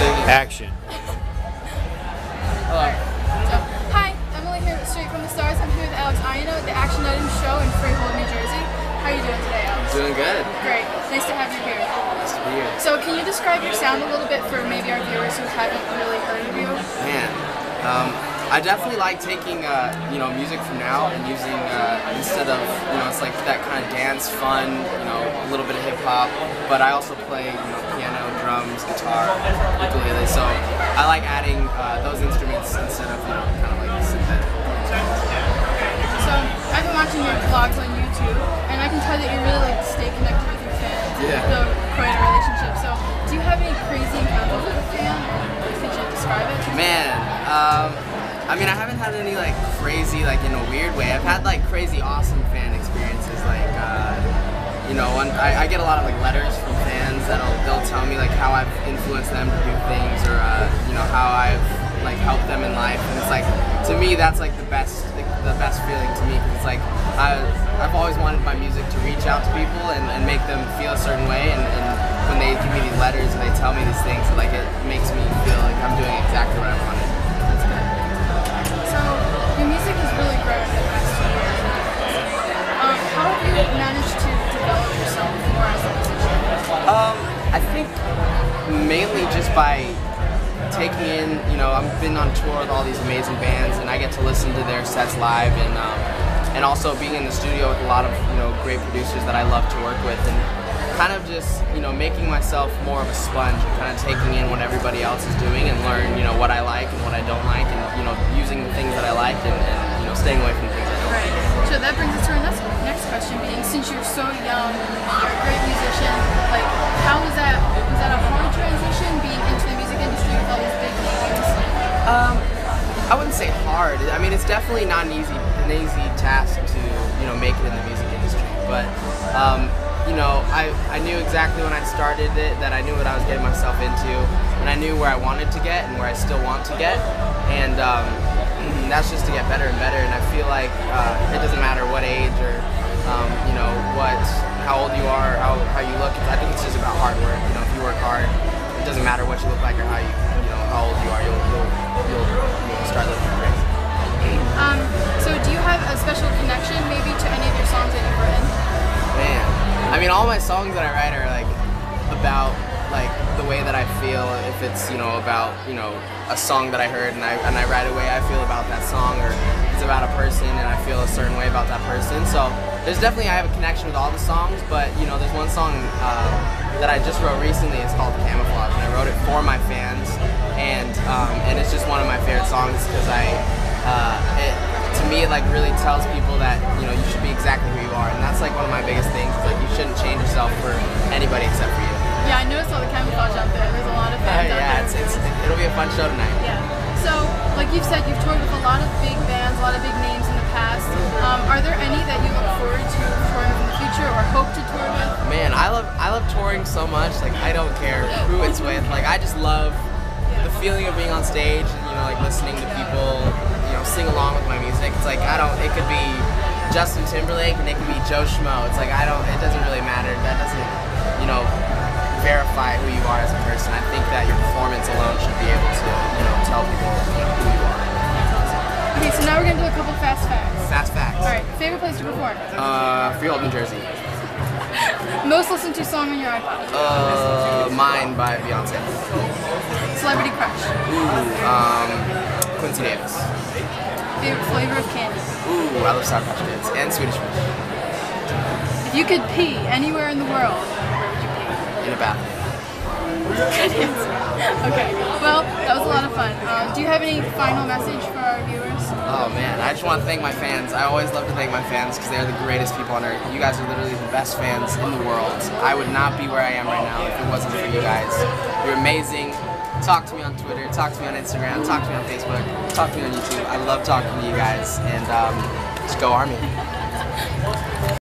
Action. Hello. So, hi, Emily here with Straight from the Stars. I'm here with Alex Aiono at the Action Item Show in Freehold, New Jersey. How are you doing today, Alex? Doing good. Great. Nice to have you here. Nice to be here. So, can you describe your sound a little bit for maybe our viewers who haven't really heard of you? Man, I definitely like taking music from now and using instead of it's like that kind of dance, fun, a little bit of hip hop. But I also play piano, drums, guitar, ukulele. So I like adding those instruments instead of kind of like synthetic. So I've been watching your vlogs on YouTube, and I can tell that you really like to stay connected with your fans. Yeah. Build quite a relationship. So do you have any crazy encounters with a fan? Could you describe it? Man, I mean, I haven't had any like crazy, like in a weird way. I've had like crazy awesome fan experiences. Like, I get a lot of like letters from fans they'll tell me like how I've influenced them to do things, or how I've like helped them in life. And it's like, to me, that's like the best feeling to me, because it's like I've always wanted my music to reach out to people and make them feel a certain way. And when they give me these letters and they tell me these things, like it makes me feel like I'm doing exactly what I wanted. So, your music has really grown in the past 2 years. How have you managed to develop yourself more as a musician? I think mainly just by taking in, I've been on tour with all these amazing bands, and I get to listen to their sets live, and also being in the studio with a lot of, great producers that I love to work with, and kind of just, making myself more of a sponge and kind of taking in what everybody else is doing and learn, what I like and what I don't like, and, using the things that I like and staying away from the things I don't like. Right. So that brings us to our next question, being since you're so young, you're a great musician, like how was that a hard transition being into the music industry with all these big names? I wouldn't say hard. I mean, it's definitely not an easy task to, make it in the music industry, but I knew exactly when I started it that I knew what I was getting myself into, and I knew where I wanted to get and where I still want to get, and that's just to get better and better. And I feel like it doesn't matter what age or how old you are, or how you look. I think it's just about hard work. If you work hard, it doesn't matter what you look like or how old you are. You'll start looking great. So do you have a special connection maybe to any of your songs that you've written? Man, I mean, all my songs that I write are like about like the way that I feel. If it's about a song that I heard and I write a way I feel about that song, or it's about a person and I feel a certain way about that person. So there's definitely, I have a connection with all the songs, but there's one song that I just wrote recently. It's called Camouflage, and I wrote it for my fans, and it's just one of my favorite songs because to me, it like really tells people that you should be exactly who you are, and that's like one of my biggest things. Is like you shouldn't change yourself for anybody except for you. Yeah, I noticed all the camouflage out there. There's a lot of fans out there. It'll be a fun show tonight. Yeah. So, like you've said, you've toured with a lot of big bands, a lot of big names in the past. Are there any that you look forward to touring with in the future, or hope to tour with? Man, I love touring so much. Like, I don't care who it's with. Like, I just love the feeling of being on stage and like listening to people sing along with my music. It's like it could be Justin Timberlake and it could be Joe Schmo. It's like it doesn't really matter. That doesn't verify who you are as a person. I think that your performance alone should be able to tell people who you are. Okay, so now we're gonna do a couple fast facts. Fast facts. All right, favorite place to perform? Freehold, New Jersey. Most listened to song on your iPod? Mine by Beyonce. Celebrity crush? Quincy Davis. Favorite flavor of candy? I love Sour Patch Kids and Swedish Fish. If you could pee anywhere in the world, where would you pee? In a bathroom. Okay, well, that was a lot of fun. Do you have any final message for our viewers? Oh man, I just want to thank my fans. I always love to thank my fans because they're the greatest people on earth. You guys are literally the best fans in the world. I would not be where I am right now if it wasn't for you guys. You're amazing. Talk to me on Twitter, talk to me on Instagram, talk to me on Facebook, talk to me on YouTube. I love talking to you guys, and just go Army.